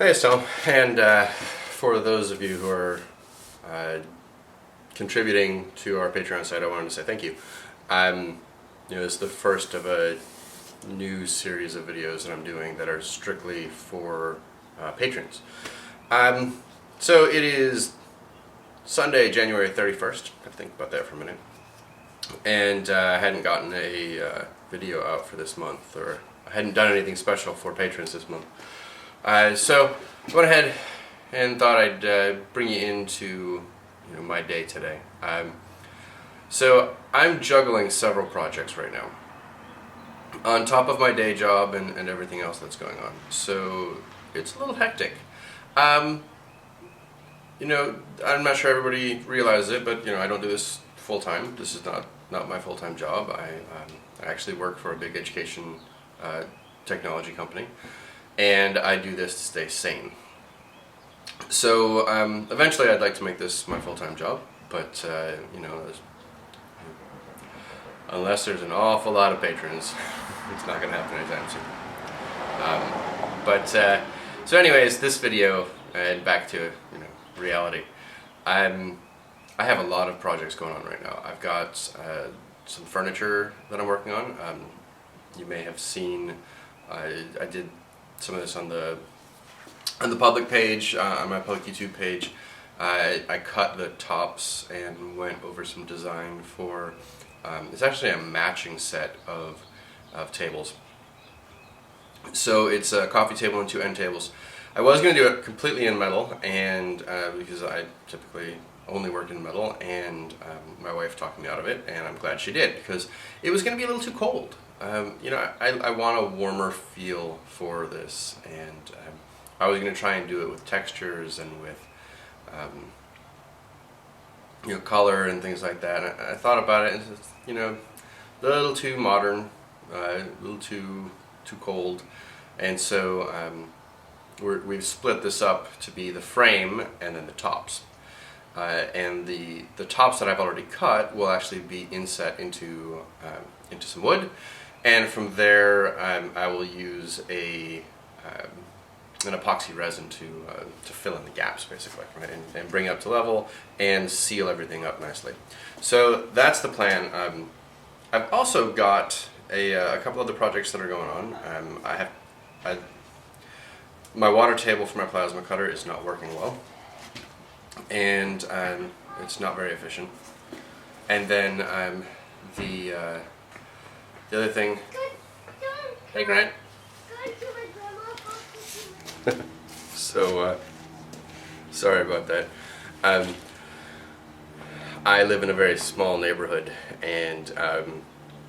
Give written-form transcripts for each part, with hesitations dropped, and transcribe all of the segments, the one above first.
Hey, Tom, and for those of you who are uh, contributing to our Patreon site, I wanted to say thank you. This is the first of a new series of videos that I'm doing that are strictly for patrons. So it is Sunday, January 31st. I have to think about that for a minute. And I hadn't gotten a video out for this month, or I hadn't done anything special for patrons this month. So I went ahead and thought I'd bring you into my day today. So I'm juggling several projects right now on top of my day job and everything else that's going on. So it's a little hectic. I'm not sure everybody realizes it, but I don't do this full time. This is not my full-time job. I actually work for a big education technology company, and I do this to stay sane. So eventually I'd like to make this my full-time job, but unless there's an awful lot of patrons, it's not going to happen anytime soon. So anyways, this video, and back to reality. I have a lot of projects going on right now. I've got some furniture that I'm working on. You may have seen I did some of this on the public page, on my public YouTube page. I cut the tops and went over some design for, it's actually a matching set of tables. So it's a coffee table and two end tables. I was going to do it completely in metal, and because I typically only work in metal, and my wife talked me out of it, and I'm glad she did, because it was going to be a little too cold. I want a warmer feel for this, and I was going to try and do it with textures and with color and things like that. And I thought about it, and it's a little too modern, a little too cold, and so we've split this up to be the frame and then the tops. And the tops that I've already cut will actually be inset into some wood, and from there I will use an epoxy resin to fill in the gaps, basically, right? and bring it up to level and seal everything up nicely. So that's the plan. I've also got a couple other projects that are going on. My water table for my plasma cutter is not working well, and it's not very efficient. And then the other thing. Hey, Grant. So sorry about that. I live in a very small neighborhood, and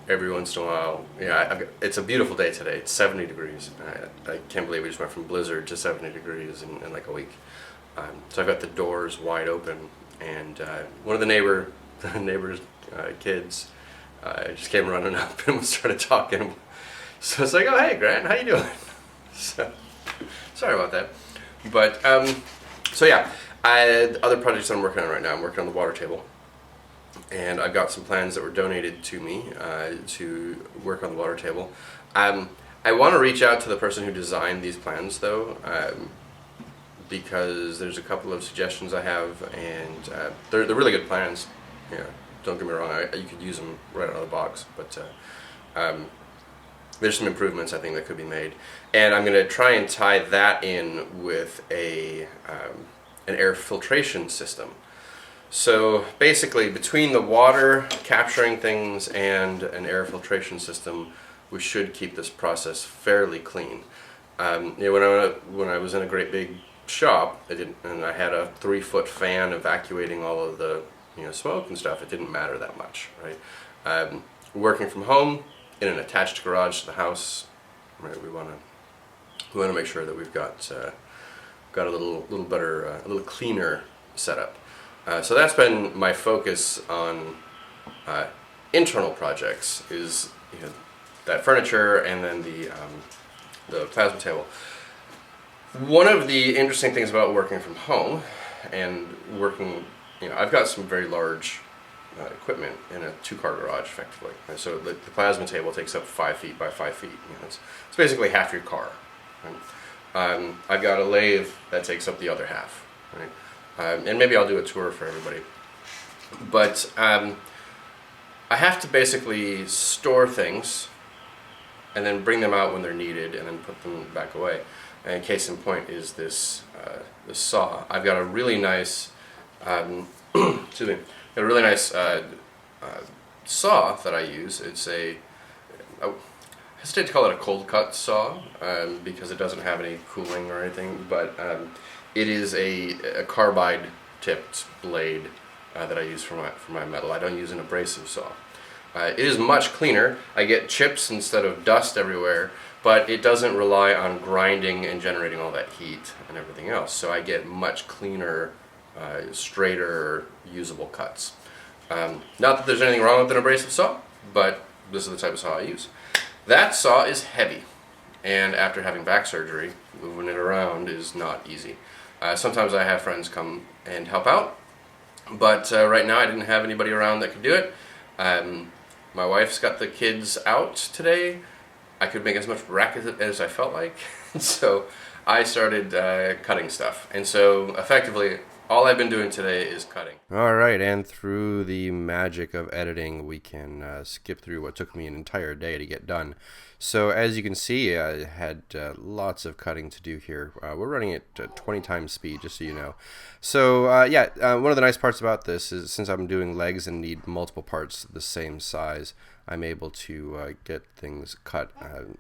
every once in a while, it's a beautiful day today. It's 70 degrees. I can't believe we just went from blizzard to 70 degrees in like a week. So I've got the doors wide open, and one of the neighbor's kids just came running up and started talking. So it's like, oh, hey, Grant, how you doing? So sorry about that. But so yeah, other projects that I'm working on right now. I'm working on the water table, and I've got some plans that were donated to me to work on the water table. I want to reach out to the person who designed these plans, though, because there's a couple of suggestions I have, and they're really good plans. Don't get me wrong, you could use them right out of the box, but there's some improvements I think that could be made, and I'm going to try and tie that in with an air filtration system. So basically, between the water capturing things and an air filtration system, we should keep this process fairly clean. When I was in a great big shop, and I had a 3-foot fan evacuating all of the smoke and stuff, it didn't matter that much, right? Working from home in an attached garage to the house, right? We want to make sure that we've got a little better, a little cleaner setup. So that's been my focus on internal projects, is that furniture and then the plasma table. One of the interesting things about working from home and working, I've got some very large equipment in a 2-car garage, effectively. And so the plasma table takes up 5 feet by 5 feet. It's basically half your car. Right? I've got a lathe that takes up the other half, right? And maybe I'll do a tour for everybody. But I have to basically store things and then bring them out when they're needed and then put them back away. And case in point is this saw. I've got a really nice, excuse me, a really nice saw that I use. It's I hesitate to call it a cold cut saw because it doesn't have any cooling or anything, but it is a carbide tipped blade that I use for my metal. I don't use an abrasive saw. It is much cleaner. I get chips instead of dust everywhere, but it doesn't rely on grinding and generating all that heat and everything else. So I get much cleaner, straighter, usable cuts. Not that there's anything wrong with an abrasive saw, but this is the type of saw I use. That saw is heavy, and after having back surgery, moving it around is not easy. Sometimes I have friends come and help out, but right now I didn't have anybody around that could do it. My wife's got the kids out today. I could make as much racket as I felt like, so I started cutting stuff. And so effectively, all I've been doing today is cutting. All right, and through the magic of editing, we can skip through what took me an entire day to get done. So as you can see, I had lots of cutting to do here. We're running at 20 times speed, just so you know. So one of the nice parts about this is since I'm doing legs and need multiple parts the same size, I'm able to get things cut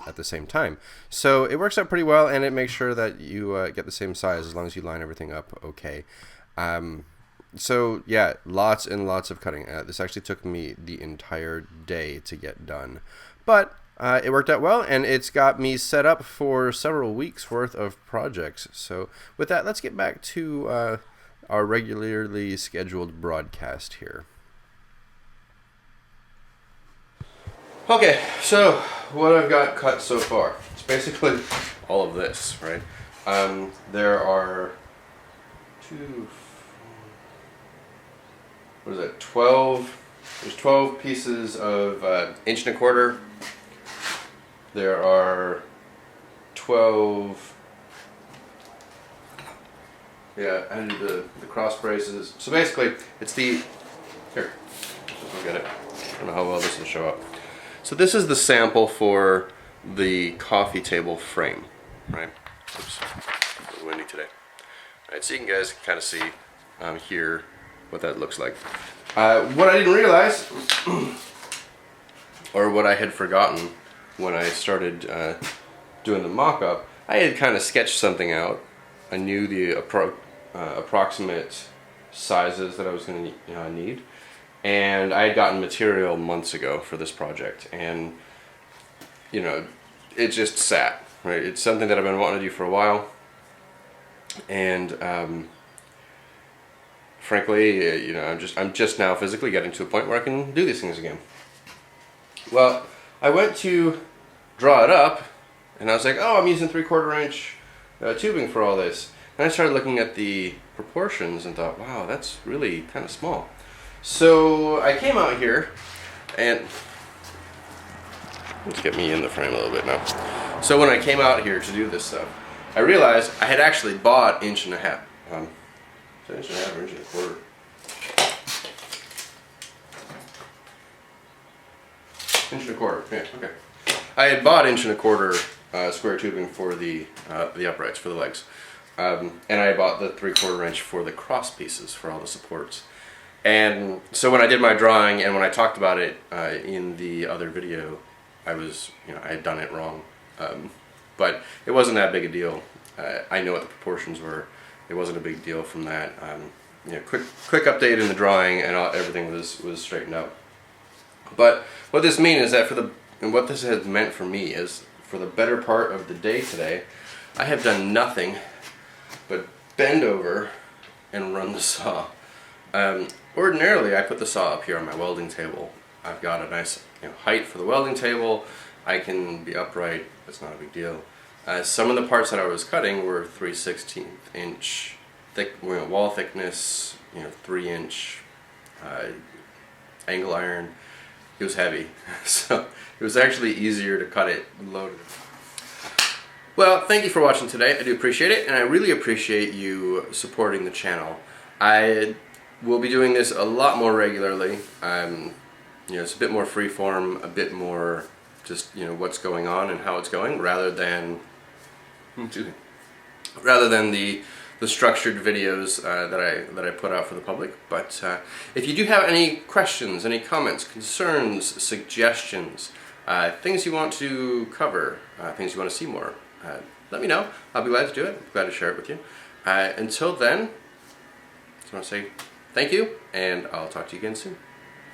at the same time. So it works out pretty well, and it makes sure that you get the same size as long as you line everything up okay. So yeah, lots and lots of cutting. This actually took me the entire day to get done, but it worked out well, and it's got me set up for several weeks worth of projects. So with that, let's get back to our regularly scheduled broadcast here. Okay, so what I've got cut so far, it's basically all of this, right? There are 12, there's 12 pieces of 1.25 inches. There are 12, and the cross braces. So basically, it's here, look at it. I don't know how well this will show up. So this is the sample for the coffee table frame, right? Oops, a little windy today. All right, so you guys can kind of see here what that looks like. What I didn't realize, or what I had forgotten when I started doing the mock-up, I had kind of sketched something out. I knew the approximate sizes that I was going to need. And I had gotten material months ago for this project, and it just sat, right? It's something that I've been wanting to do for a while, and frankly, I'm just now physically getting to a point where I can do these things again. Well, I went to draw it up, and I was like, oh, I'm using 3/4 inch tubing for all this, and I started looking at the proportions and thought, wow, that's really kind of small. So I came out here, and let's get me in the frame a little bit now. So when I came out here to do this stuff, I realized I had actually bought 1.5 inches. Is that 1.5 inches or 1.25 inches? 1.25 inches, yeah, okay. I had bought 1.25 inches square tubing for the uprights, for the legs. And I bought the 3/4 inch for the cross pieces, for all the supports. And so when I did my drawing and when I talked about it in the other video, I had done it wrong. But it wasn't that big a deal. I know what the proportions were. It wasn't a big deal from that. Quick update in the drawing, and everything was straightened out. But what this means is that what this has meant for me is for the better part of the day today, I have done nothing but bend over and run the saw. Ordinarily, I put the saw up here on my welding table. I've got a nice height for the welding table. I can be upright. That's not a big deal. Some of the parts that I was cutting were 3/16 inch thick wall thickness, 3 inch angle iron. It was heavy, so it was actually easier to cut it loaded. Well, thank you for watching today. I do appreciate it, and I really appreciate you supporting the channel. I will be doing this a lot more regularly. It's a bit more freeform, a bit more just what's going on and how it's going, rather than the structured videos that I put out for the public. But if you do have any questions, any comments, concerns, suggestions, things you want to cover, things you want to see more, let me know. I'll be glad to do it. I'm glad to share it with you. Until then, I just want to say thank you, and I'll talk to you again soon.